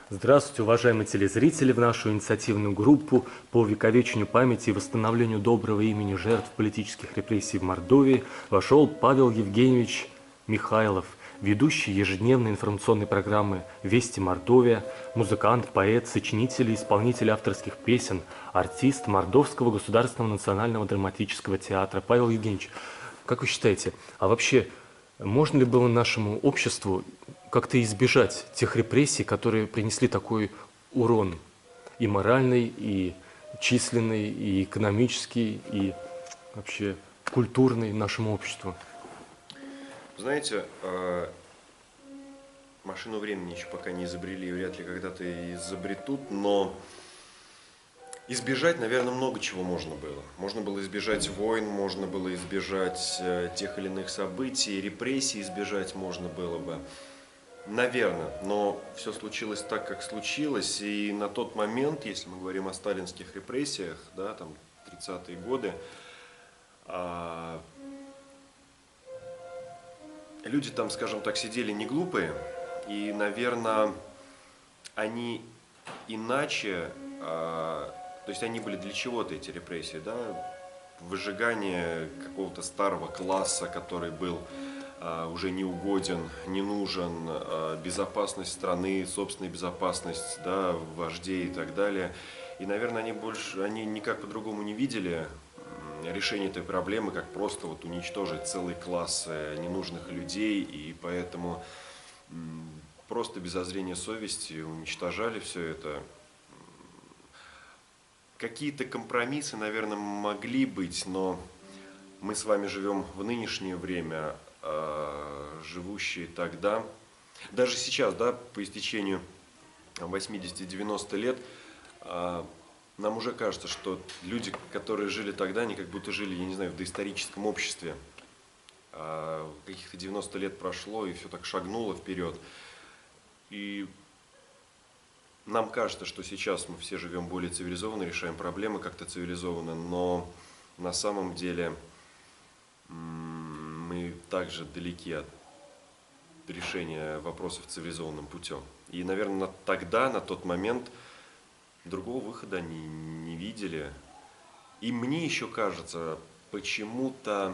Здравствуйте, уважаемые телезрители! В нашу инициативную группу по увековечению памяти и восстановлению доброго имени жертв политических репрессий в Мордовии вошел Павел Евгеньевич Михайлов, ведущий ежедневной информационной программы «Вести Мордовия», музыкант, поэт, сочинитель и исполнитель авторских песен, артист Мордовского государственного национального драматического театра. Павел Евгеньевич, как вы считаете, а вообще можно ли было нашему обществу как-то избежать тех репрессий, которые принесли такой урон и моральный, и численный, и экономический, и вообще культурный нашему обществу? Знаете, машину времени еще пока не изобрели, вряд ли когда-то изобретут, но избежать, наверное, много чего можно было. Можно было избежать войн, можно было избежать тех или иных событий, репрессий избежать можно было бы. Наверное, но все случилось так, как случилось, и на тот момент, если мы говорим о сталинских репрессиях, да, там 30-е годы, люди там, скажем так, сидели не глупые, и, наверное, они иначе, то есть они были для чего-то, эти репрессии, да, выжигание какого-то старого класса, который был уже не угоден, не нужен, безопасность страны, собственная безопасность, да, вождей и так далее. И, наверное, они никак по-другому не видели решение этой проблемы, как просто вот уничтожить целый класс ненужных людей, и поэтому просто без зазрения совести уничтожали все это. Какие-то компромиссы, наверное, могли быть, но мы с вами живем в нынешнее время, живущие тогда, даже сейчас, да, по истечению 80-90 лет, нам уже кажется, что люди, которые жили тогда, они как будто жили, я не знаю, в доисторическом обществе. Каких-то 90 лет прошло, и все так шагнуло вперед. И нам кажется, что сейчас мы все живем более цивилизованно, решаем проблемы как-то цивилизованно, но на самом деле мы также далеки от решения вопросов цивилизованным путем. И, наверное, тогда, на тот момент, другого выхода они не видели. И мне еще кажется, почему-то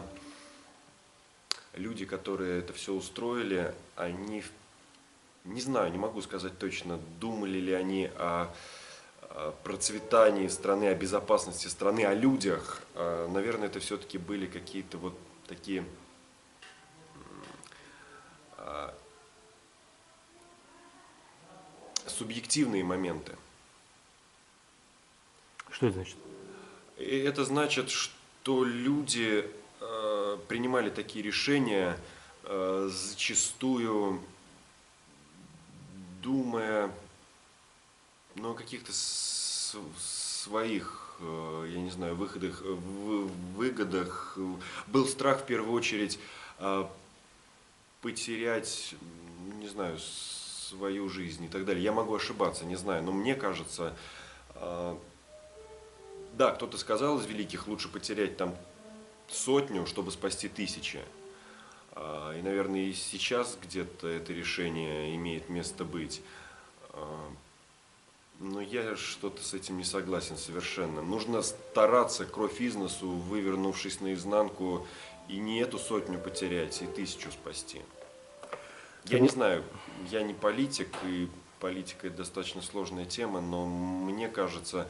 люди, которые это все устроили, они, не знаю, не могу сказать точно, думали ли они о процветании страны, о безопасности страны, о людях. Наверное, это все-таки были какие-то вот такие субъективные моменты. Что это значит? Это значит, что люди принимали такие решения, зачастую думая, о каких-то своих, я не знаю, выгодах. Был страх в первую очередь потерять, не знаю, свою жизнь и так далее. Я могу ошибаться, не знаю, но мне кажется, да, кто-то сказал из великих, лучше потерять там 100, чтобы спасти 1000. И, наверное, и сейчас где-то это решение имеет место быть. Но я что-то с этим не согласен совершенно. Нужно стараться кровь из носу, вывернувшись наизнанку, и не эту 100 потерять, и 1000 спасти. Я не знаю, я не политик, и политика это достаточно сложная тема, но мне кажется,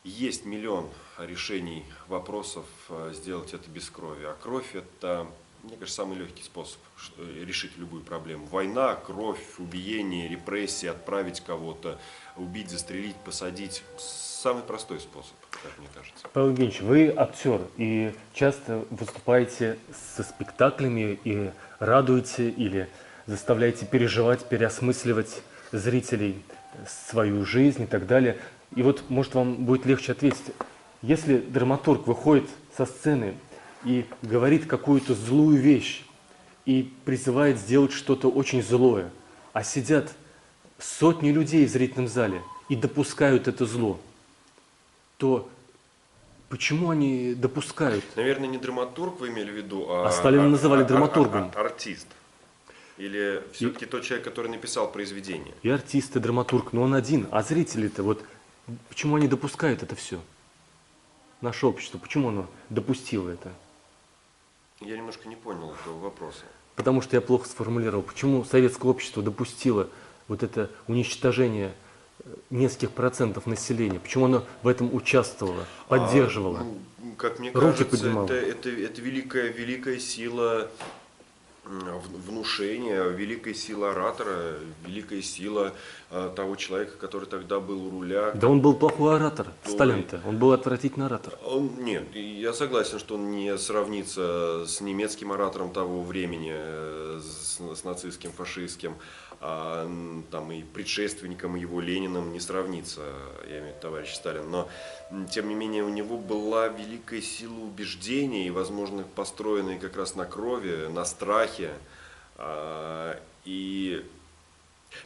есть миллион решений, вопросов сделать это без крови. А кровь это, мне кажется, самый легкий способ решить любую проблему. Война, кровь, убиение, репрессии, отправить кого-то, убить, застрелить, посадить. Самый простой способ, как мне кажется. Павел Евгеньевич, вы актер и часто выступаете со спектаклями и радуете или заставляете переживать, переосмысливать зрителей, свою жизнь и так далее. И вот, может, вам будет легче ответить. Если драматург выходит со сцены и говорит какую-то злую вещь и призывает сделать что-то очень злое, а сидят сотни людей в зрительном зале и допускают это зло, то почему они допускают? Наверное, не драматург вы имели в виду, А Сталина называли драматургом. Артист. Или все-таки тот человек, который написал произведение? И артист, и драматург, но он один. А зрители-то вот почему они допускают это все? Наше общество, почему оно допустило это? Я немножко не понял этого вопроса. Потому что я плохо сформулировал. Почему советское общество допустило вот это уничтожение нескольких процентов населения? Почему оно в этом участвовало, поддерживало? Как мне Руки кажется, поднимало. это великая сила внушения, великая сила оратора, великая сила того человека, который тогда был у руля. Да он был плохой оратор, Ой. Сталин-то. Он был отвратительный оратор. Нет, я согласен, что он не сравнится с немецким оратором того времени, с нацистским, фашистским, там и предшественником его Лениным не сравнится, я имею в виду товарищ Сталин. Но, тем не менее, у него была великая сила убеждений, возможно, построенная как раз на крови, на страхе. И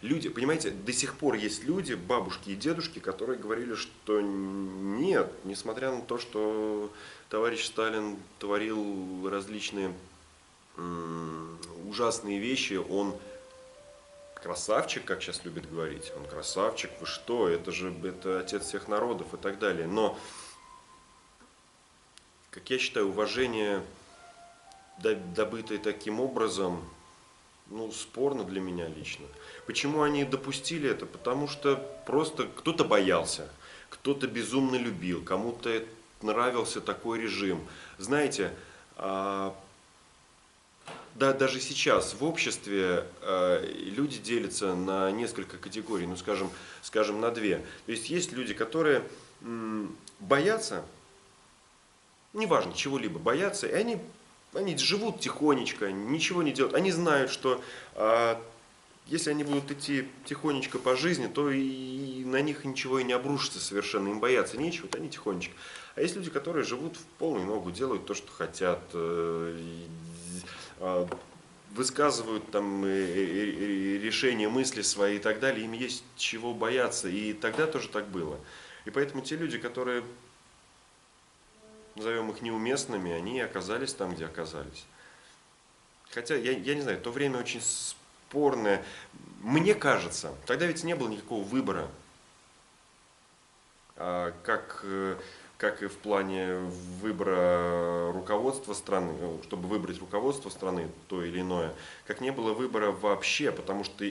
люди, понимаете, до сих пор есть люди, бабушки и дедушки, которые говорили, что нет, несмотря на то, что товарищ Сталин творил различные ужасные вещи, он красавчик, как сейчас любят говорить, он красавчик, вы что, это отец всех народов и так далее. Но, как я считаю, уважение, добытое таким образом, спорно для меня лично. Почему они допустили это? Потому что просто кто-то боялся, кто-то безумно любил, кому-то нравился такой режим. Знаете, даже сейчас в обществе люди делятся на несколько категорий, скажем, на две. То есть люди, которые боятся, неважно, чего-либо боятся, и они живут тихонечко, ничего не делают. Они знают, что если они будут идти тихонечко по жизни, то и на них ничего и не обрушится совершенно. Им бояться нечего, вот они тихонечко. А есть люди, которые живут в полную ногу, делают то, что хотят, высказывают там решения, мысли свои и так далее. Им есть чего бояться. И тогда тоже так было. И поэтому те люди, которые, назовем их неуместными, они оказались там, где оказались. Хотя, я не знаю, то время очень спорное. Мне кажется, тогда ведь не было никакого выбора, как и в плане выбора руководства страны, чтобы выбрать руководство страны, то или иное, как не было выбора вообще, потому что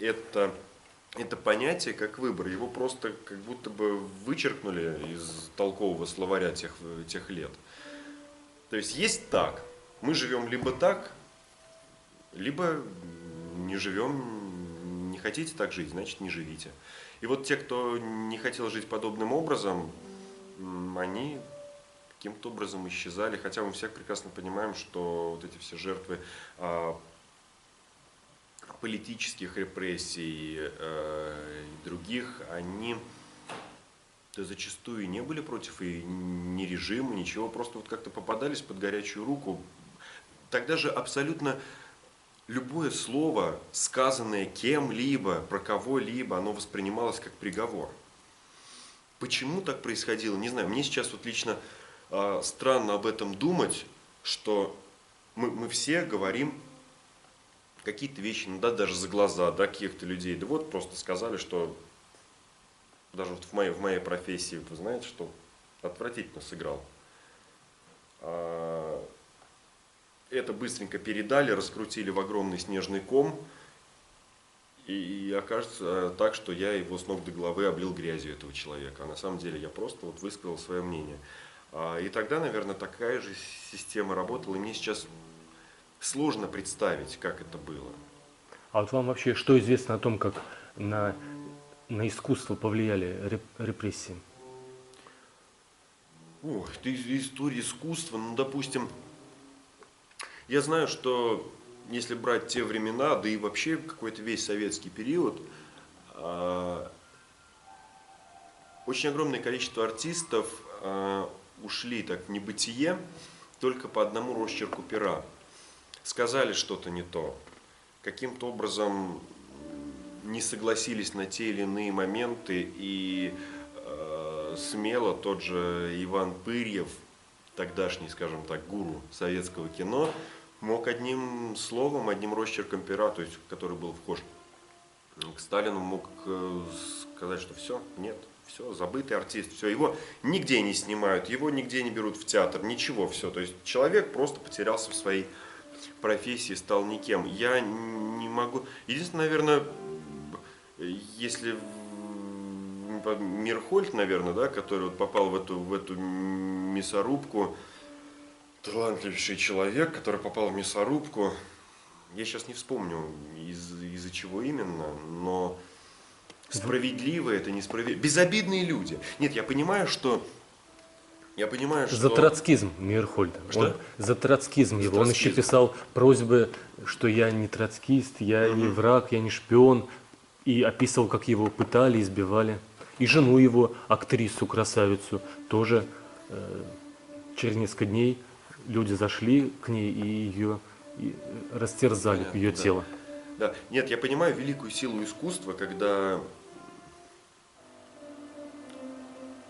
это понятие, как выбор, его просто как будто бы вычеркнули из толкового словаря тех лет. То есть так, мы живем либо так, либо не живем, не хотите так жить, значит не живите. И вот те, кто не хотел жить подобным образом, они каким-то образом исчезали, хотя мы все прекрасно понимаем, что вот эти все жертвы политических репрессий и других, они зачастую не были против и ни режима, ничего, просто вот как-то попадались под горячую руку. Тогда же абсолютно любое слово, сказанное кем-либо, про кого-либо, оно воспринималось как приговор. Почему так происходило, не знаю. Мне сейчас вот лично странно об этом думать, что мы все говорим какие-то вещи, даже за глаза, каких-то людей. Да вот просто сказали, что даже вот в моей профессии, вы знаете, что отвратительно сыграл. Это быстренько передали, раскрутили в огромный снежный ком. И окажется так, что я его с ног до головы облил грязью, этого человека. А на самом деле я просто вот высказал свое мнение. И тогда, наверное, такая же система работала. И мне сейчас сложно представить, как это было. А вот вам вообще что известно о том, как на искусство повлияли репрессии? Это история искусства. Допустим, я знаю, что если брать те времена, да и вообще какой-то весь советский период, очень огромное количество артистов ушли так в небытие только по одному росчерку пера. Сказали что-то не то, каким-то образом не согласились на те или иные моменты, и смело тот же Иван Пырьев, тогдашний, скажем так, гуру советского кино, мог одним словом, одним росчерком пера, то есть который был вхож к Сталину, мог сказать, что все, нет, все, забытый артист, все, его нигде не снимают, его нигде не берут в театр, ничего, все. То есть человек просто потерялся в своей профессии, стал никем. Я не могу... Единственное, наверное, если Мирхольд, наверное, да, который вот попал в эту мясорубку, талантливейший человек, который попал в мясорубку, я сейчас не вспомню, из-за чего именно, но справедливо это, несправедливо. Безобидные люди. Нет, я понимаю, что... За троцкизм Мейерхольда. Что? За троцкизм его. Он еще троцкизм. писал просьбы, что я не троцкист, я не враг, я не шпион. И описывал, как его пытали, избивали. И жену его, актрису, красавицу, тоже через несколько дней люди зашли к ней и ее растерзали, Понятно, ее да. тело. Да. Нет, я понимаю великую силу искусства, когда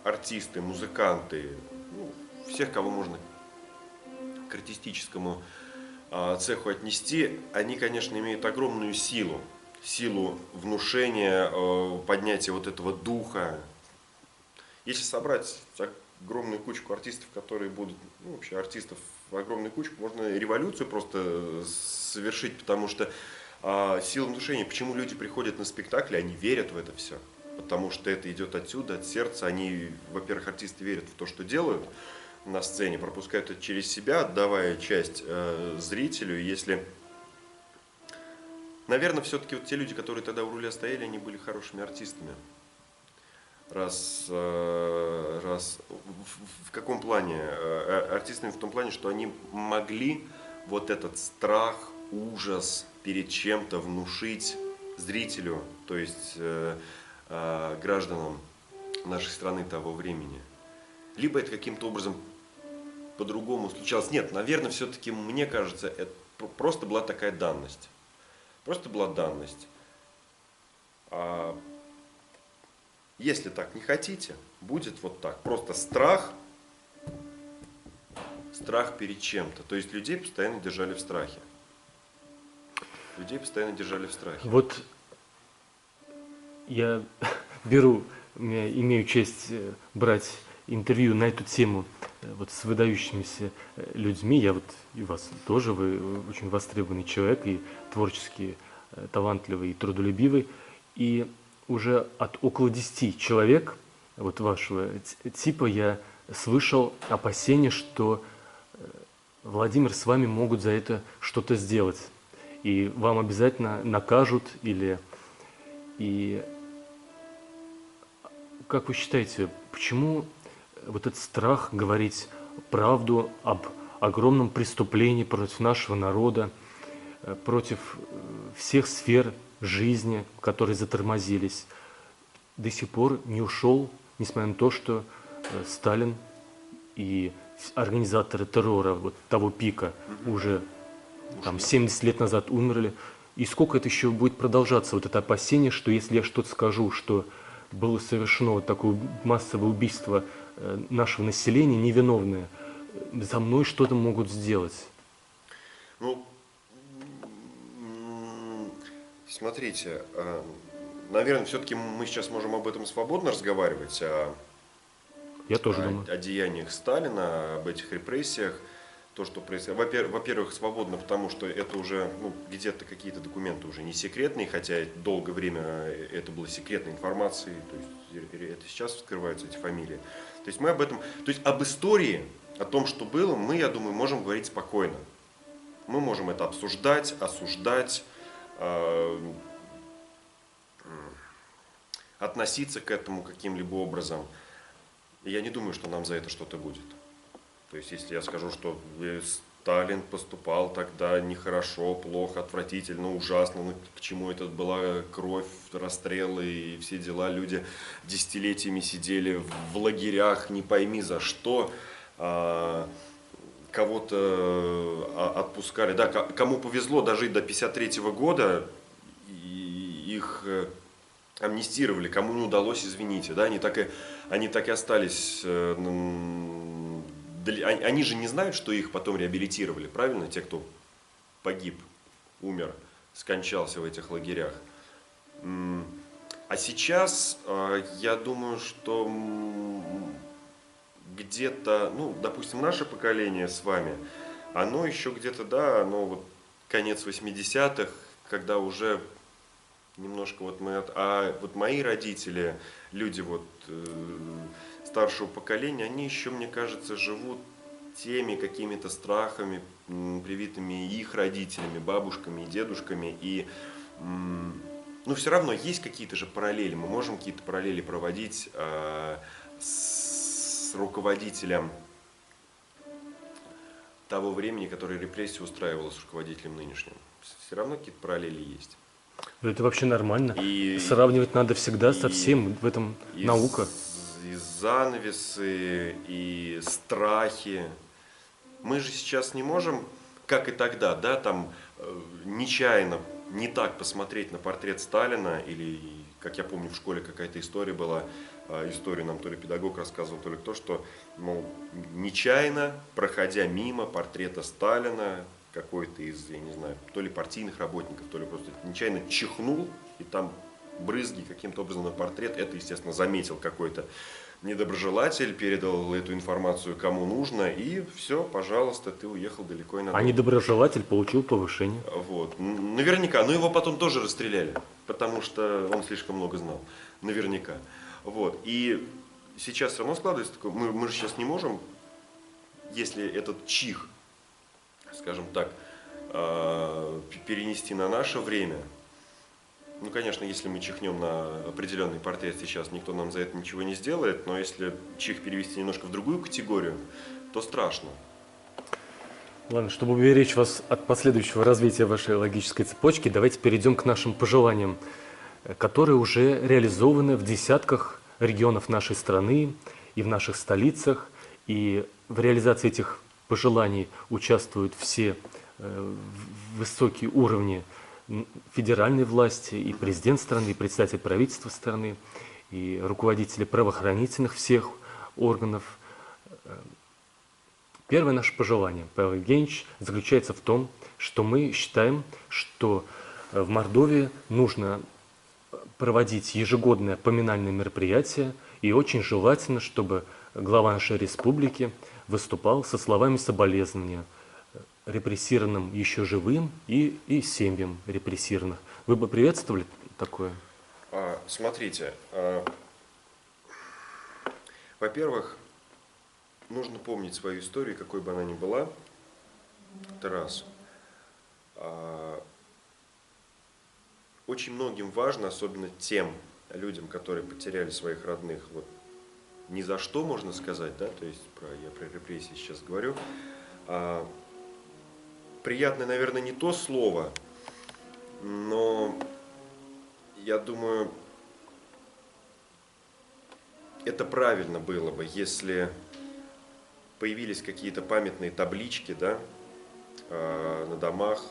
артисты, музыканты, ну, всех, кого можно к артистическому цеху отнести, они, конечно, имеют огромную силу. Силу внушения, поднятия вот этого духа. Если собрать огромную кучку артистов, которые будут, ну, вообще артистов, огромную кучку, можно революцию просто совершить, потому что сила внушения, почему люди приходят на спектакли, они верят в это все. Потому что это идет отсюда, от сердца. Они, во-первых, артисты верят в то, что делают на сцене, пропускают это через себя, отдавая часть зрителю. Если, наверное, все-таки вот те люди, которые тогда у руля стояли, они были хорошими артистами. В каком плане? Артистами в том плане, что они могли вот этот страх, ужас перед чем-то внушить зрителю, то есть гражданам нашей страны того времени. Либо это каким-то образом по-другому случалось. Нет, наверное, все-таки, мне кажется, это просто была такая данность. Просто была данность. Если так не хотите, будет вот так. Просто страх перед чем-то. То есть людей постоянно держали в страхе. Людей постоянно держали в страхе. Вот я имею честь брать интервью на эту тему вот с выдающимися людьми. Я вот и вас тоже, вы очень востребованный человек и творчески талантливый и трудолюбивый. И уже от около 10 человек вот вашего типа я слышал опасения, что Владимир, с вами могут за это что-то сделать. И вам обязательно накажут или... И как вы считаете, почему вот этот страх говорить правду об огромном преступлении против нашего народа, против всех сфер жизни, которые затормозились, до сих пор не ушел, несмотря на то, что Сталин и организаторы террора вот того пика уже там 70 лет назад умерли. И сколько это еще будет продолжаться, вот это опасение, что если я что-то скажу, что было совершено вот такое массовое убийство нашего населения, невиновное, за мной что-то могут сделать. Ну, смотрите, наверное, все-таки мы сейчас можем об этом свободно разговаривать, Я тоже думаю. о деяниях Сталина, об этих репрессиях. То, что происходит. Во-первых, свободно, потому что это уже, ну, где-то какие-то документы уже не секретные, хотя долгое время это было секретной информацией, то есть это сейчас вскрываются эти фамилии. То есть мы об этом, то есть об истории, о том, что было, мы, я думаю, можем говорить спокойно. Мы можем это обсуждать, осуждать, относиться к этому каким-либо образом. И я не думаю, что нам за это что-то будет. То есть, если я скажу, что Сталин поступал тогда нехорошо, плохо, отвратительно, ужасно, ну, к чему это была кровь, расстрелы и все дела, люди десятилетиями сидели в лагерях, не пойми за что, кого-то отпускали. Да, кому повезло дожить до 1953 года, их амнистировали, кому не удалось, извините, да, они так и остались. Они же не знают, что их потом реабилитировали, правильно? Те, кто погиб, умер, скончался в этих лагерях. А сейчас, я думаю, что где-то, ну, допустим, наше поколение с вами, оно еще где-то, да, оно вот конец 80-х, когда уже немножко вот мы, а вот мои родители, люди вот старшего поколения, они еще, мне кажется, живут теми какими-то страхами, привитыми их родителями, бабушками и дедушками, и ну, все равно есть какие-то же параллели, мы можем какие-то параллели проводить с руководителем того времени, который репрессии устраивал с руководителем нынешним. Все равно какие-то параллели есть. Ну, это вообще нормально. И, Сравнивать надо всегда со и, всем, в этом и наука. и занавесы, и страхи. Мы же сейчас не можем, как и тогда, да, там нечаянно не так посмотреть на портрет Сталина, или, как я помню, в школе какая-то история была, историю нам то ли педагог рассказывал, то ли кто, что, мол, нечаянно, проходя мимо портрета Сталина, какой-то из, я не знаю, то ли партийных работников, то ли просто нечаянно чихнул, и там брызги каким-то образом на портрет, это, естественно, заметил какой-то недоброжелатель, передал эту информацию кому нужно, и все, пожалуйста, ты уехал далеко и надолго. А недоброжелатель получил повышение. Вот. Наверняка. Но его потом тоже расстреляли, потому что он слишком много знал. Наверняка. Вот. И сейчас все равно складывается такое, мы же сейчас не можем, если этот чих, скажем так, перенести на наше время. Ну, конечно, если мы чихнем на определенный портрет сейчас, никто нам за это ничего не сделает, но если чих перевести немножко в другую категорию, то страшно. Ладно, чтобы уберечь вас от последующего развития вашей логической цепочки, давайте перейдем к нашим пожеланиям, которые уже реализованы в десятках регионов нашей страны и в наших столицах. И в реализации этих пожеланий участвуют все высокие уровни федеральной власти, и президент страны, и председатель правительства страны, и руководители правоохранительных всех органов. Первое наше пожелание, Павел Евгеньевич, заключается в том, что мы считаем, что в Мордовии нужно проводить ежегодное поминальное мероприятие, и очень желательно, чтобы глава нашей республики выступал со словами соболезнования репрессированным еще живым и семьям репрессированных. Вы бы приветствовали такое? Смотрите, во-первых, нужно помнить свою историю, какой бы она ни была. Это раз. Очень многим важно, особенно тем людям, которые потеряли своих родных, вот ни за что, можно сказать, да, то есть я про репрессии сейчас говорю. Приятно, наверное, не то слово, но я думаю, это правильно было бы, если появились какие-то памятные таблички, да, на домах,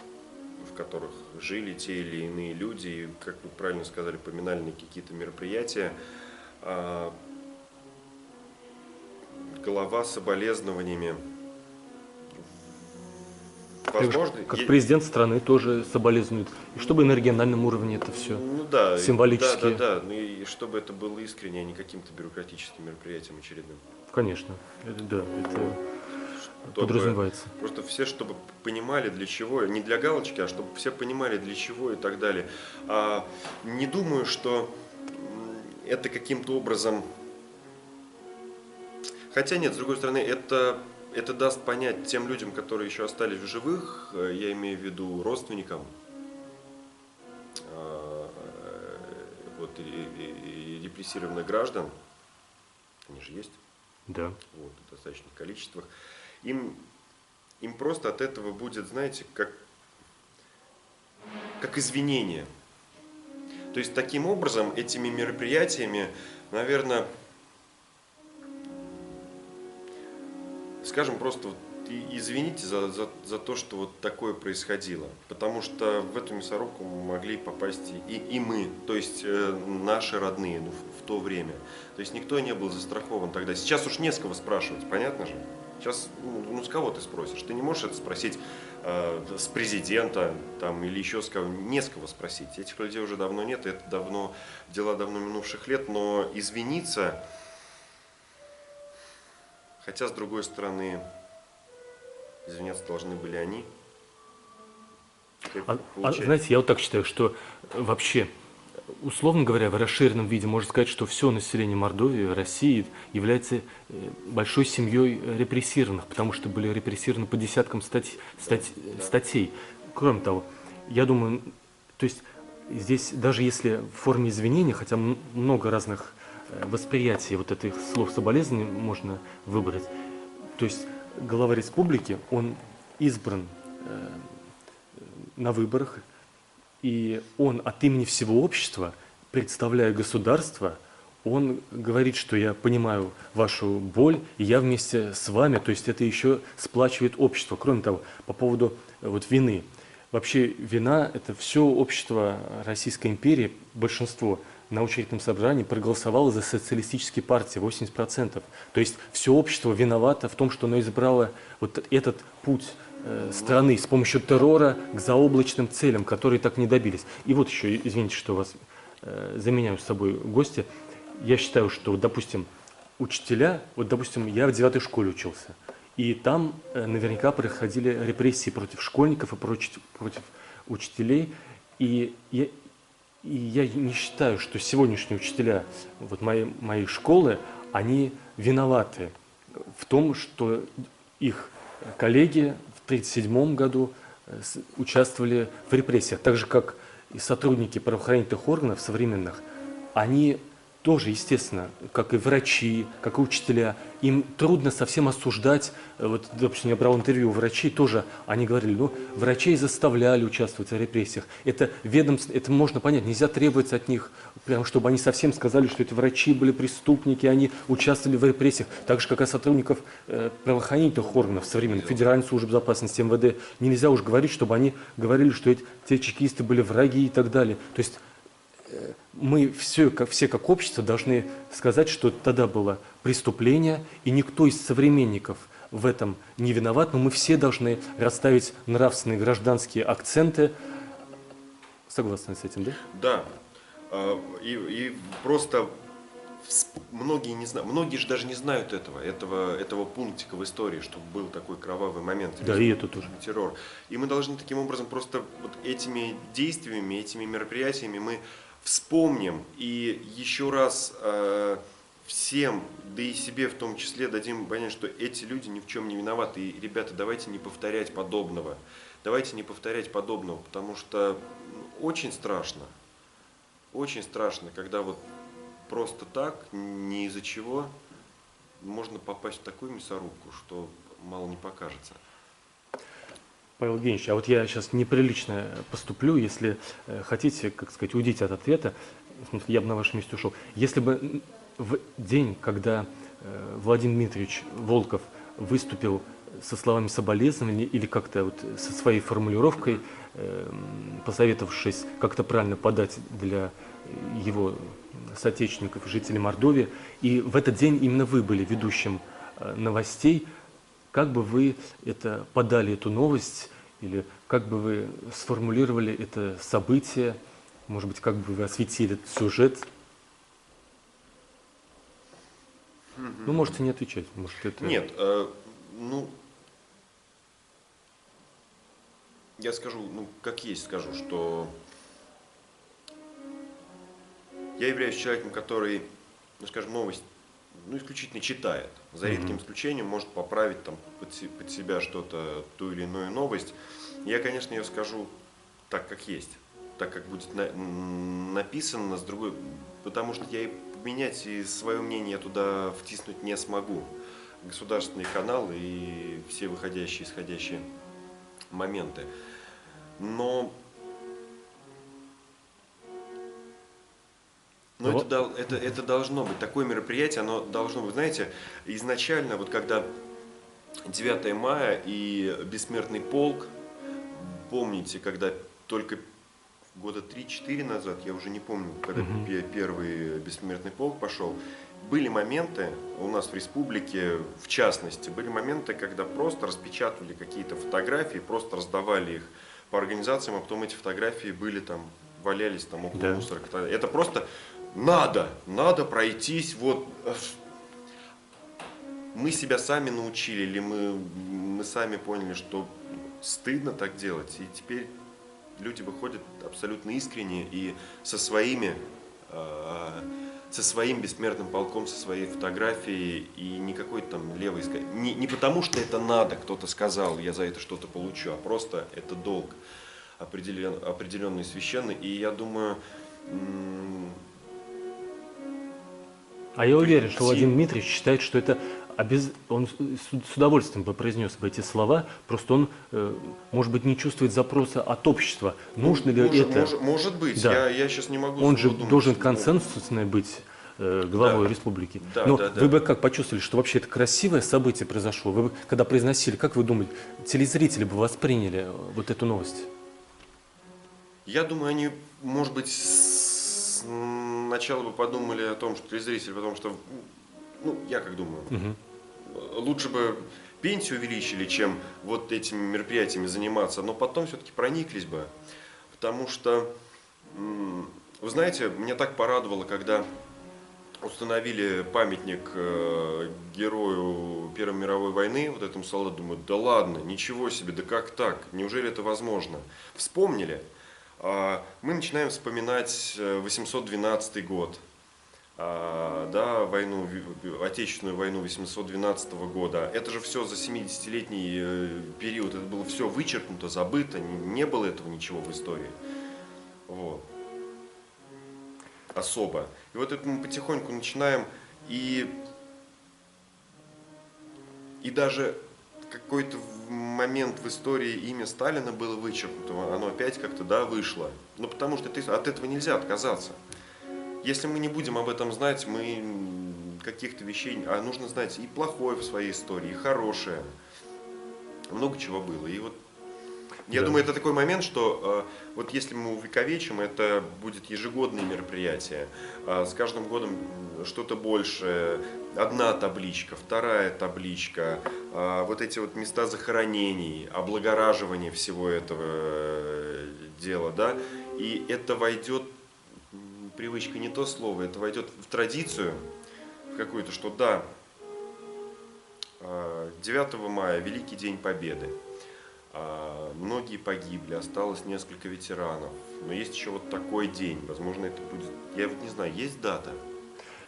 в которых жили те или иные люди, и, как вы правильно сказали, поминальные какие-то мероприятия, голова с соболезнованиями. Возможно, как президент страны тоже соболезнует. И чтобы на региональном уровне это все символически. Да, ну и чтобы это было искренне, а не каким-то бюрократическим мероприятием очередным. Конечно, это подразумевается. Просто все, чтобы понимали для чего, не для галочки, а чтобы все понимали для чего и так далее. Не думаю, что это каким-то образом... Хотя нет, с другой стороны, это даст понять тем людям, которые еще остались в живых, я имею в виду родственникам, вот, и репрессированных граждан, они же есть, да. Вот, в достаточных количествах, им просто от этого будет, знаете, как извинение. То есть таким образом, этими мероприятиями, наверное, скажем просто, вот, извините за то, что вот такое происходило. Потому что в эту мясорубку могли попасть и мы, то есть наши родные, ну, в то время. То есть никто не был застрахован тогда. Сейчас уж не с кого спрашивать, понятно же? Сейчас, ну, с кого ты спросишь? Ты не можешь это спросить с президента там, или еще с кого, не с кого спросить. Этих людей уже давно нет, это давно, дела давно минувших лет, но извиниться, хотя, с другой стороны, извиняться должны были они. Как получается? Знаете, я вот так считаю, что вообще, условно говоря, в расширенном виде можно сказать, что все население Мордовии, России является большой семьей репрессированных, потому что были репрессированы по десяткам статей. Кроме того, я думаю, то есть здесь даже если в форме извинения, хотя много разных восприятий вот этих слов соболезнования можно выбрать, то есть глава республики, он избран на выборах, и он от имени всего общества, представляя государство, он говорит, что я понимаю вашу боль, и я вместе с вами, то есть это еще сплачивает общество. Кроме того, по поводу вот вины. Вообще вина – это все общество Российской империи, большинство на учредительном собрании проголосовало за социалистические партии, 80%. То есть все общество виновато в том, что оно избрало вот этот путь страны с помощью террора к заоблачным целям, которые так не добились. И вот еще, извините, что вас заменяю с собой гости, я считаю, что, допустим, учителя, вот, допустим, я в 9 школе учился, и там наверняка происходили репрессии против школьников и против учителей, и я не считаю, что сегодняшние учителя вот моей школы, они виноваты в том, что их коллеги в 1937 году участвовали в репрессиях, так же, как и сотрудники правоохранительных органов современных, они тоже, естественно, как и врачи, как и учителя, им трудно совсем осуждать. Вот, допустим, я брал интервью у врачей, тоже они говорили, ну, врачей заставляли участвовать в репрессиях. Это ведомство, это можно понять, нельзя требовать от них, прямо чтобы они совсем сказали, что эти врачи были преступники, они участвовали в репрессиях. Так же, как и сотрудников правоохранительных органов современных, Федеральной службы безопасности, МВД. Нельзя уж говорить, чтобы они говорили, что те чекисты были враги и так далее. То есть мы все как общество должны сказать, что тогда было преступление, и никто из современников в этом не виноват, но мы все должны расставить нравственные гражданские акценты. Согласны с этим, да? Да. И просто многие не знают, многие же даже не знают этого пунктика в истории, что был такой кровавый момент. Да, и это тоже. Террор. И мы должны таким образом просто вот этими действиями, этими мероприятиями мы вспомним и еще раз всем, да и себе в том числе, дадим понять, что эти люди ни в чем не виноваты. И, ребята, давайте не повторять подобного. Давайте не повторять подобного, потому что очень страшно, когда вот просто так, ни из-за чего, можно попасть в такую мясорубку, что мало не покажется. Павел Евгеньевич, а вот я сейчас неприлично поступлю, если хотите, как сказать, уйдите от ответа, я бы на вашем месте ушел. Если бы в день, когда Владимир Дмитриевич Волков выступил со словами соболезнования или как-то вот со своей формулировкой, посоветовавшись как-то правильно подать для его соотечественников, жителей Мордовии, и в этот день именно вы были ведущим новостей, как бы вы это подали, эту новость, или как бы вы сформулировали это событие, может быть, как бы вы осветили этот сюжет? Ну, можете не отвечать, может, это... Нет, ну, я скажу, ну, как есть скажу, что я являюсь человеком, который, ну, скажем, новость, ну, исключительно читает. За редким исключением может поправить там под себя что-то, ту или иную новость. Я, конечно, ее скажу так, как есть, так, как будет написано, с другой, потому что я и поменять и свое мнение туда втиснуть не смогу. Государственный канал и все выходящие и исходящие моменты. Но это должно быть, такое мероприятие, оно должно быть, знаете, изначально, вот когда 9 мая и Бессмертный полк, помните, когда только года 3-4 назад, я уже не помню, когда Мгм. первый бессмертный полк пошел, были моменты у нас в республике, в частности, были моменты, когда просто распечатывали какие-то фотографии, просто раздавали их по организациям, а потом эти фотографии были там, валялись там около Да. мусорок. Это просто надо пройтись, вот мы себя сами научили, или мы сами поняли, что стыдно так делать, и теперь люди выходят абсолютно искренне и со своими, э, со своим бессмертным полком, со своей фотографией, и не какой-то там левый, не потому что это надо, кто-то сказал, я за это что-то получу, а просто это долг определенный, священный, и я думаю, А я уверен, что все, Владимир Дмитриевич считает, что это он с удовольствием бы произнес бы эти слова, просто он, может быть, не чувствует запроса от общества. Нужно ли это? может быть, Да. я сейчас не могу Он же думать, должен консенсусный быть главой да, республики. да, Но да, вы да. бы как почувствовали, что вообще это красивое событие произошло? Вы бы, когда произносили, как вы думаете, телезрители бы восприняли вот эту новость? Я думаю, они, может быть, сначала бы подумали о том, что телезрители, потому что, ну, я как думаю, Мгм. лучше бы пенсию увеличили, чем вот этими мероприятиями заниматься, но потом все-таки прониклись бы, потому что, вы знаете, меня так порадовало, когда установили памятник герою Первой мировой войны, вот этому солдату, думаю, да ладно, ничего себе, да как так, неужели это возможно? Вспомнили. Мы начинаем вспоминать 812 год, да, Отечественную войну 812 года. Это же все за 70-летний период, это было все вычеркнуто, забыто, не было этого ничего в истории. Вот. Особо. И вот это мы потихоньку начинаем, и даже какой-то момент в истории имя Сталина было вычеркнуто, оно опять как-то, да, вышло. Ну, потому что от этого нельзя отказаться. Если мы не будем об этом знать, мы каких-то вещей, а нужно знать и плохое в своей истории, и хорошее. Много чего было. И вот я Да. думаю, это такой момент, что вот если мы увековечим, это будет ежегодное мероприятие. С каждым годом что-то больше. Одна табличка, вторая табличка, вот эти вот места захоронений, облагораживание всего этого дела, да, и это войдет, привычка не то слово, это войдет в традицию, в какую-то, что да, 9 мая, Великий день Победы. Многие погибли, осталось несколько ветеранов. Но есть еще вот такой день. Возможно, это будет... Я вот не знаю, есть дата?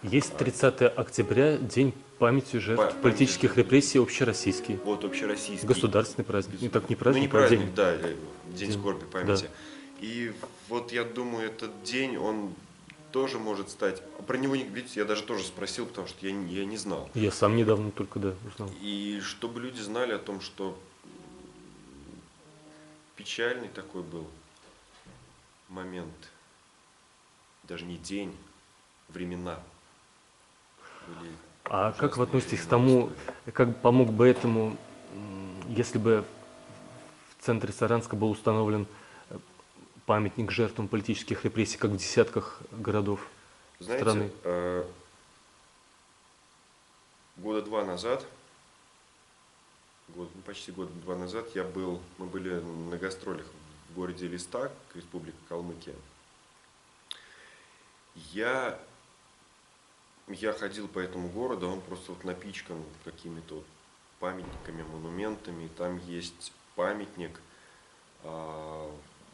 Есть 30 октября, День памяти жертв Памяти политических жертв. репрессий общероссийский. Вот общероссийский. Государственный праздник. Не так не Ну, не праздник, а праздник, день. да, День День. скорби памяти. И вот я думаю, этот день, он тоже может стать... Про него, видите, я даже тоже спросил, потому что я не знал. Я сам недавно только, узнал. И чтобы люди знали о том, что печальный такой был момент, даже не день, времена. Были А как вы ужасные относитесь к времена в тому, истории. как помог бы этому, если бы в центре Саранска был установлен памятник жертвам политических репрессий, как в десятках городов Знаете, страны? года два назад, почти года два назад мы были на гастролях в городе Листак, Республика Калмыкия. Я ходил по этому городу, он просто вот напичкан какими-то вот памятниками, монументами. Там есть памятник,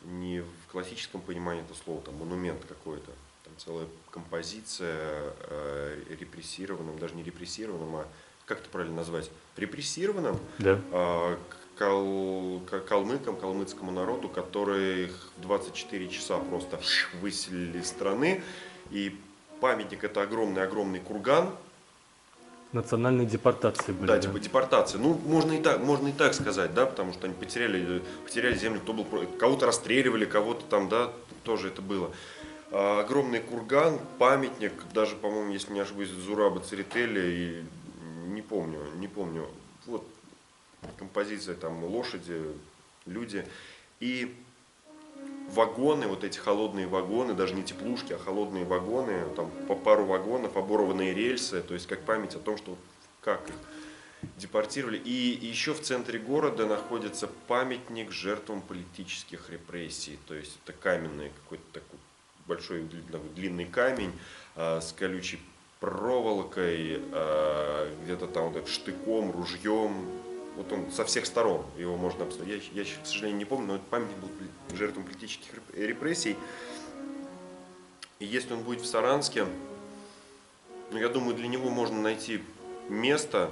не в классическом понимании этого слова, там монумент какой-то. Там целая композиция репрессированным, даже не репрессированным, а как это правильно назвать? Репрессированным Да. калмыкам, калмыцкому народу, которые в 24 часа просто выселили из страны. И памятник — это огромный курган. Национальные депортации были. Да, типа депортация. Ну, можно и так сказать, да, потому что они потеряли землю, кого-то расстреливали, кого-то там, да, тоже это было. Огромный курган, памятник, даже, по-моему, если не ошибаюсь, Зураба Церетели, и не помню. Вот композиция, там лошади, люди. И вагоны, вот эти холодные вагоны, даже не теплушки, а холодные вагоны, там по пару вагонов, оборванные рельсы, то есть как память о том, что как их депортировали. И еще в центре города находится памятник жертвам политических репрессий, то есть это каменный какой-то такой большой длинный камень с колючей проволокой, где-то там вот штыком, ружьем. Вот он со всех сторон, его можно обсудить. Я, к сожалению, не помню, но это памятник был жертвам политических репрессий. И если он будет в Саранске, ну, я думаю, для него можно найти место,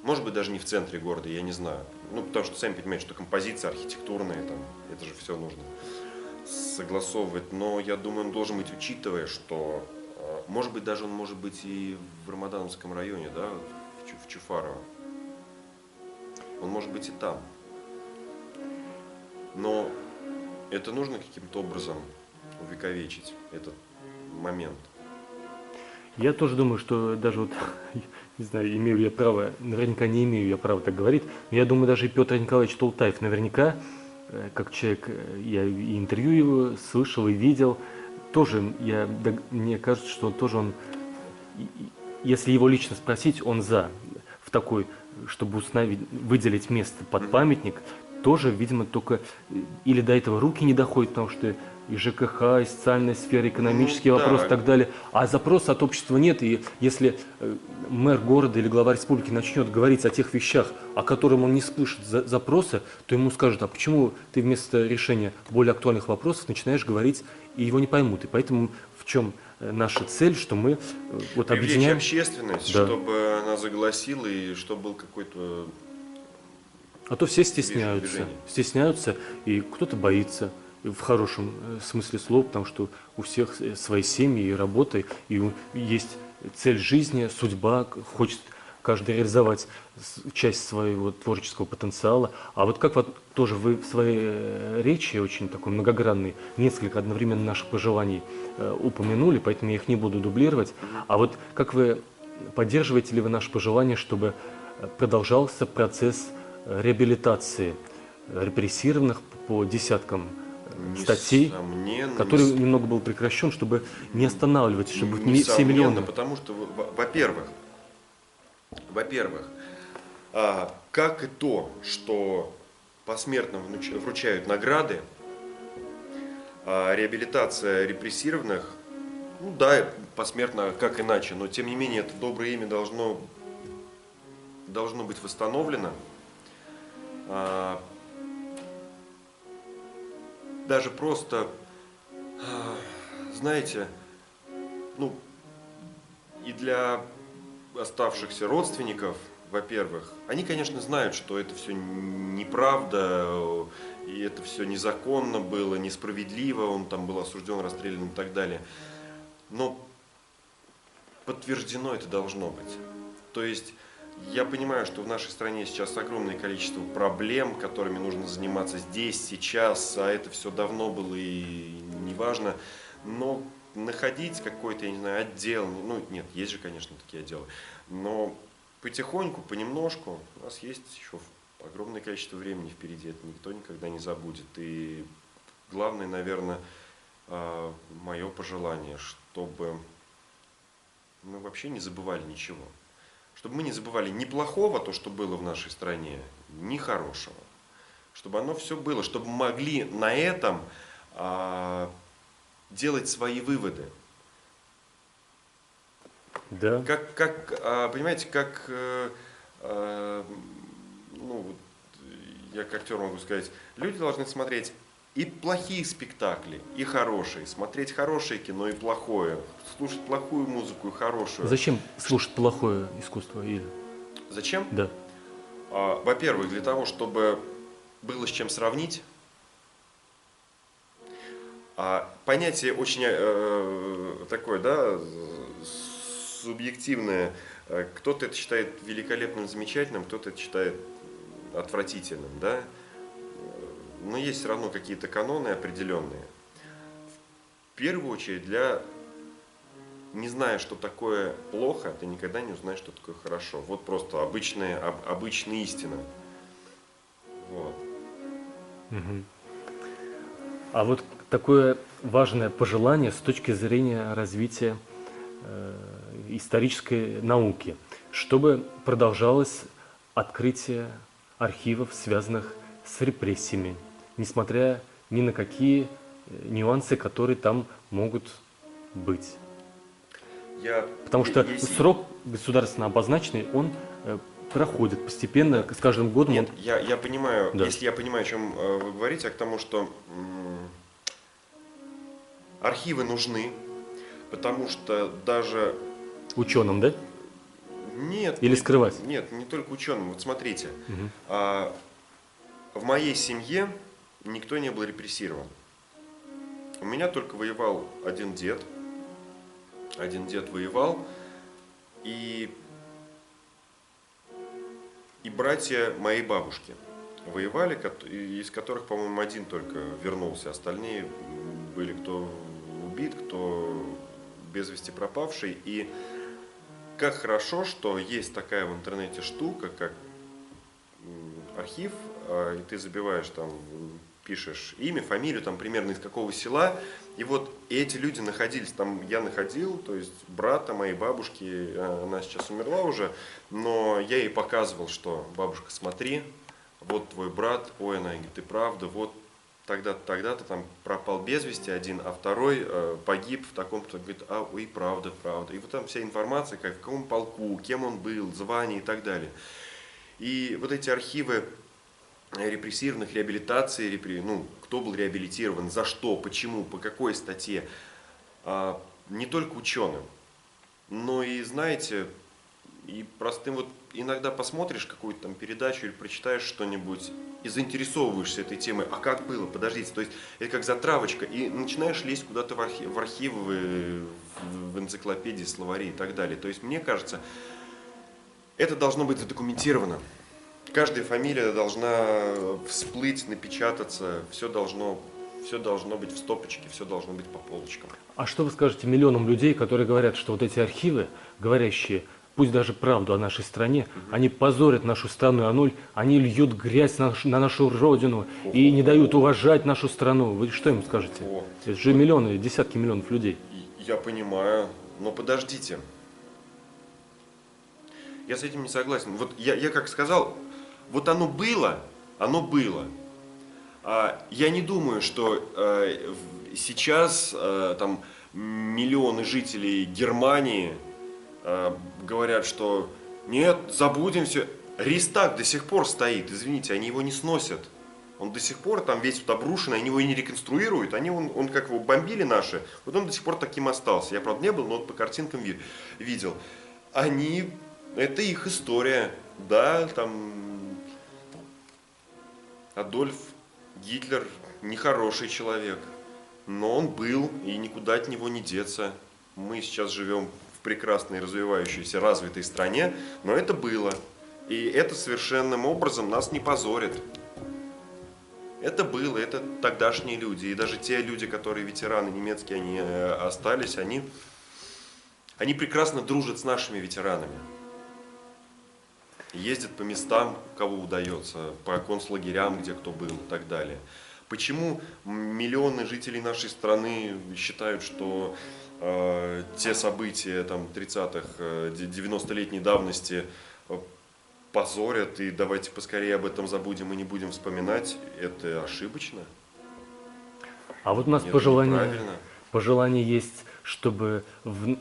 может быть, даже не в центре города, я не знаю. Ну, потому что, сами понимаете, что композиция архитектурная, там, это же все нужно согласовывать. Но я думаю, он должен быть, учитывая, что, может быть, даже он может быть и в Рамадановском районе, да, в Чуфарово. Он может быть и там. Но это нужно каким-то образом увековечить, этот момент. Я тоже думаю, что даже вот, не знаю, имею ли я право, наверняка не имею я права так говорить, но я думаю, даже и Петр Николаевич Толтаев наверняка, как человек, я и интервью его слышал и видел, тоже, мне кажется, что тоже он, если его лично спросить, он за, в такой, чтобы установить, выделить место под памятник, тоже, видимо, только или до этого руки не доходят, потому что и ЖКХ, и социальная сфера, экономические вопросы и так далее. А запроса от общества нет. И если мэр города или глава республики начнет говорить о тех вещах, о которых он не слышит запроса, то ему скажут, а почему ты вместо решения более актуальных вопросов начинаешь говорить, и его не поймут. И поэтому в чем наша цель, что мы вот объединяем общественность, да. чтобы она заголосила и чтобы был какой-то... А то все стесняются, и кто-то боится, в хорошем смысле слова, потому что у всех свои семьи и работы, и есть цель жизни, судьба, хочет каждый реализовать часть своего творческого потенциала. А вот как вот тоже вы в своей речи, очень такой многогранной, несколько одновременно наших пожеланий упомянули, поэтому я их не буду дублировать. А вот как вы, поддерживаете ли вы наше пожелание, чтобы продолжался процесс реабилитации репрессированных по десяткам статей, который немного был прекращен, чтобы не останавливать, чтобы не все миллионы. Потому что, во-первых, как и то, что посмертно вручают награды, реабилитация репрессированных, ну да, посмертно, как иначе, но тем не менее это доброе имя должно быть восстановлено. Даже просто, знаете, ну, и для оставшихся родственников, во-первых, они, конечно, знают, что это все неправда, и это все незаконно было, несправедливо, он там был осужден, расстрелян и так далее. Но подтверждено это должно быть. То есть я понимаю, что в нашей стране сейчас огромное количество проблем, которыми нужно заниматься здесь, сейчас, а это все давно было и неважно. Но находить какой-то, я не знаю, отдел, ну нет, есть же, конечно, такие отделы, но потихоньку, понемножку, у нас есть еще огромное количество времени впереди, это никто никогда не забудет. И главное, наверное, мое пожелание, чтобы мы вообще не забывали ничего. Чтобы мы не забывали ни плохого, то, что было в нашей стране, ни хорошего. Чтобы оно все было, чтобы мы могли на этом делать свои выводы. Да. Понимаете, ну, я как актер могу сказать, люди должны смотреть и плохие спектакли, и хорошие. Смотреть хорошее кино и плохое. Слушать плохую музыку и хорошую. Зачем слушать плохое искусство? Зачем? Да. Во-первых, для того, чтобы было с чем сравнить. Понятие очень такое, да, субъективное. Кто-то это считает великолепным, замечательным, кто-то это считает отвратительным, да. Но есть все равно какие-то каноны определенные. В первую очередь, не зная, что такое плохо, ты никогда не узнаешь, что такое хорошо. Вот просто обычная истина. Вот. Угу. А вот такое важное пожелание с точки зрения развития исторической науки, чтобы продолжалось открытие архивов, связанных с репрессиями, несмотря ни на какие нюансы, которые там могут быть. Я, Потому что если, срок государственно обозначенный, он проходит постепенно, с каждым годом он... Нет, я понимаю, Да. если я понимаю, о чем вы говорите, а к тому, что архивы нужны, потому что даже Ученым, да? нет, Или скрывать? нет, не только ученым. Вот смотрите, Мгм. в моей семье никто не был репрессирован. У меня только воевал один дед. Один дед воевал, и, и братья моей бабушки воевали, из которых, по-моему, один только вернулся. Остальные были кто убит, кто без вести пропавший. И как хорошо, что есть такая в интернете штука, как архив, и ты забиваешь там, пишешь имя, фамилию, там примерно из какого села, и вот эти люди находились, там я находил, то есть брата моей бабушки, она сейчас умерла уже, но я ей показывал, что бабушка, смотри, вот твой брат, ой, она говорит, ты правда, вот тогда-то, тогда-то там пропал без вести один, а второй погиб в таком-то, говорит, ой, правда, правда. И вот там вся информация, как в каком полку, кем он был, звание и так далее. И вот эти архивы репрессированных, реабилитации, ну, кто был реабилитирован, за что, почему, по какой статье, не только ученым, но и, знаете, и простым вот иногда посмотришь какую-то там передачу или прочитаешь что-нибудь и заинтересовываешься этой темой, а как было, подождите, то есть это как затравочка, и начинаешь лезть куда-то в архивы, в энциклопедии, словари и так далее. То есть мне кажется, это должно быть задокументировано. Каждая фамилия должна всплыть, напечататься, все должно быть в стопочке, все должно быть по полочкам. А что вы скажете миллионам людей, которые говорят, что вот эти архивы, говорящие, пусть даже правду о нашей стране, они позорят нашу страну, они льют грязь на нашу родину и не дают уважать нашу страну. Вы что им скажете? О, Это же миллионы, десятки миллионов людей. я понимаю, но подождите. Я с этим не согласен. Вот я как сказал, вот оно было, оно было. Я не думаю, что сейчас там миллионы жителей Германии говорят, что нет, забудем все. Рейхстаг до сих пор стоит, извините, они его не сносят. Он до сих пор там весь вот обрушенный, они его и не реконструируют. Он как его бомбили наши, вот он до сих пор таким остался. Я, правда, не был, но вот по картинкам видел. Это их история. Да, там Адольф Гитлер нехороший человек, но он был, и никуда от него не деться. Мы сейчас живем в прекрасной, развивающейся, развитой стране, но это было. И это совершенным образом нас не позорит. Это было, это тогдашние люди. И даже те люди, которые ветераны немецкие, они остались, они прекрасно дружат с нашими ветеранами. Ездят по местам, кого удается, по концлагерям, где кто был и так далее. Почему миллионы жителей нашей страны считают, что те события там, 30-х, 90-летней давности позорят, и давайте поскорее об этом забудем и не будем вспоминать, это ошибочно. А вот у нас Это пожелание неправильно. есть, чтобы в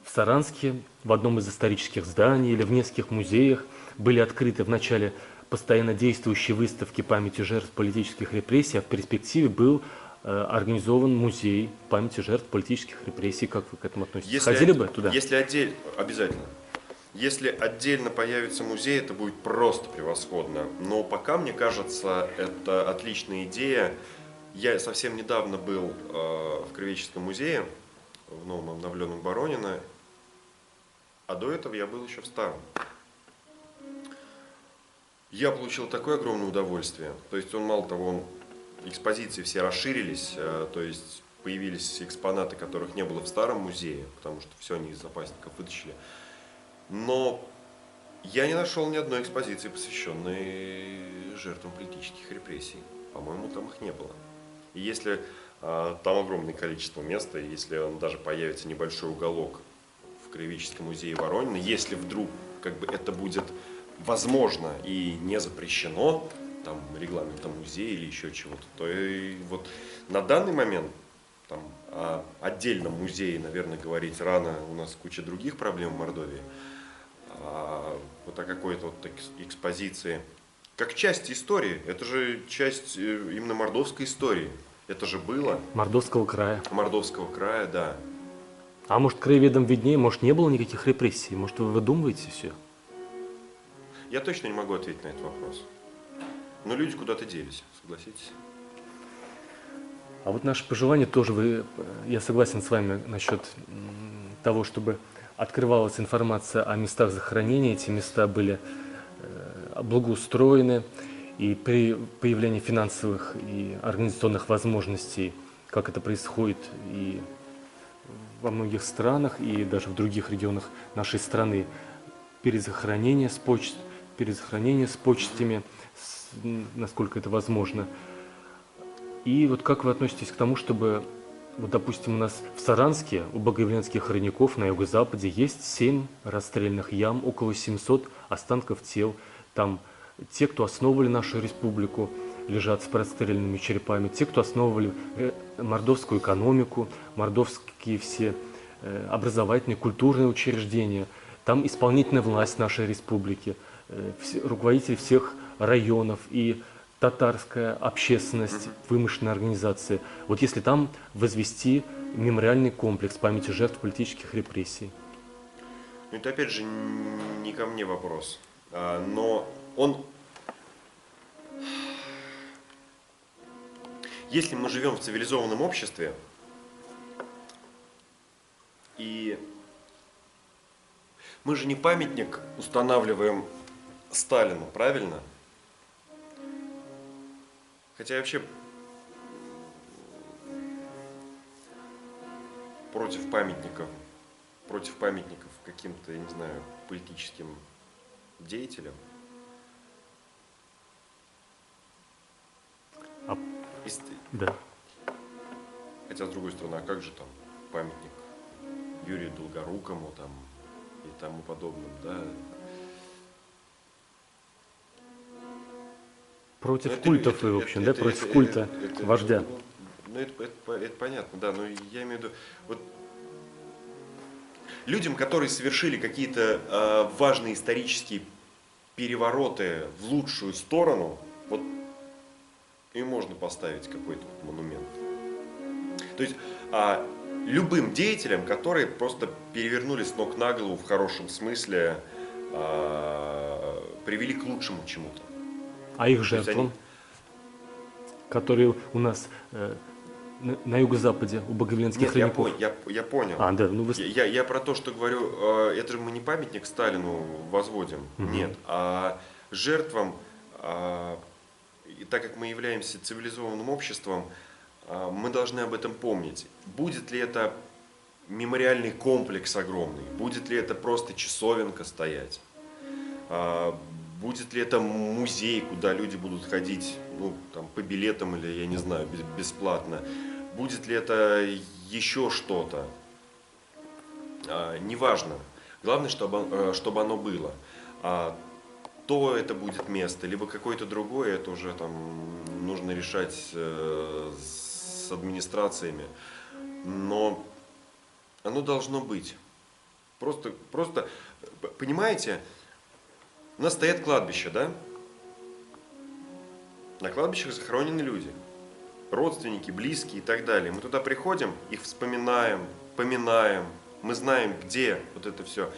Саранске, в одном из исторических зданий или в нескольких музеях были открыты в начале постоянно действующие выставки памяти жертв политических репрессий, а в перспективе был организован музей памяти жертв политических репрессий. Как вы к этому относитесь? Ходили бы туда? Обязательно. Если отдельно появится музей, это будет просто превосходно. Но пока, мне кажется, это отличная идея. Я совсем недавно был в Кривеческом музее, в новом обновленном Боронина, а до этого я был еще в старом. Я получил такое огромное удовольствие. То есть он, мало того, экспозиции все расширились, то есть появились экспонаты, которых не было в старом музее, потому что все они из запасников вытащили. Но я не нашел ни одной экспозиции, посвященной жертвам политических репрессий. По-моему, там их не было. И если там огромное количество места, и если он даже появится небольшой уголок в Краеведческом музее Воронина, если вдруг как бы это будет возможно и не запрещено там регламентом музея или еще чего-то, то и вот на данный момент там, о отдельном музее, наверное, говорить рано, у нас куча других проблем в Мордовии. Вот о какой-то вот экспозиции, как часть истории, это же часть именно мордовской истории, это же было. Мордовского края. Мордовского края, да. А может, краеведам виднее, может, не было никаких репрессий, может, вы выдумываете все? Я точно не могу ответить на этот вопрос. Но люди куда-то делись, согласитесь? А вот наши пожелания тоже, я согласен с вами насчет того, чтобы открывалась информация о местах захоронения, эти места были благоустроены, и при появлении финансовых и организационных возможностей, как это происходит и во многих странах, и даже в других регионах нашей страны, перезахоронение с почестями, насколько это возможно. И вот как вы относитесь к тому, чтобы, вот, допустим, у нас в Саранске, у богоявленских родников на юго-западе есть 7 расстрельных ям, около 700 останков тел. Там те, кто основывали нашу республику, лежат с расстрелянными черепами, те, кто основывали мордовскую экономику, мордовские все образовательные, культурные учреждения. Там исполнительная власть нашей республики, руководители всех районов и татарская общественность, вымышленная организация. Вот если там возвести мемориальный комплекс памяти жертв политических репрессий. Ну, это опять же не ко мне вопрос, но он... Если мы живем в цивилизованном обществе, и мы же не памятник устанавливаем Сталину, правильно? Хотя я вообще против памятников каким-то, я не знаю, политическим деятелям. Да. Хотя, с другой стороны, а как же там памятник Юрию Долгорукому там, и тому подобным, да? Против культов вы, в общем, да, против культа вождя. Ну, это понятно, да, но я имею в виду, вот людям, которые совершили какие-то важные исторические перевороты в лучшую сторону, вот им можно поставить какой-то монумент. То есть любым деятелям, которые просто перевернули с ног на голову в хорошем смысле, привели к лучшему чему-то. А их жертвам, которые у нас на юго-западе, у богоявленских родников? Я понял. Да, ну вы... Я про то, что говорю, это же мы не памятник Сталину возводим, нет, а жертвам, и так как мы являемся цивилизованным обществом, мы должны об этом помнить. Будет ли это мемориальный комплекс огромный, будет ли это просто часовенка стоять, будет ли это музей, куда люди будут ходить, ну, там, по билетам или, я не знаю, бесплатно, будет ли это еще что-то, неважно. Главное, чтобы оно было. То это будет место, либо какое-то другое, это уже там нужно решать с администрациями. Но оно должно быть. Просто, понимаете, у нас стоят кладбища, да? На кладбищах захоронены люди, родственники, близкие и так далее. Мы туда приходим, их вспоминаем, поминаем, мы знаем, где вот это все.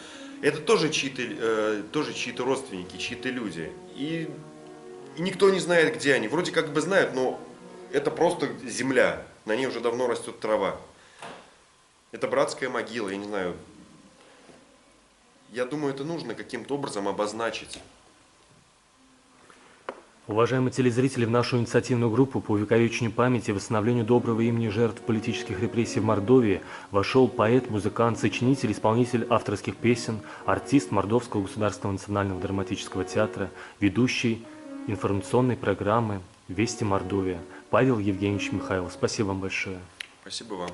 Это тоже чьи-то родственники, чьи-то люди. И никто не знает, где они. Вроде как бы знают, но это просто земля. На ней уже давно растет трава. Это братская могила, я не знаю. Я думаю, это нужно каким-то образом обозначить. Уважаемые телезрители, в нашу инициативную группу по увековечению памяти и восстановлению доброго имени жертв политических репрессий в Мордовии вошел поэт, музыкант, сочинитель, исполнитель авторских песен, артист Мордовского государственного национального драматического театра, ведущий информационной программы Вести Мордовия. Павел Евгеньевич Михайлов, спасибо вам большое. Спасибо вам.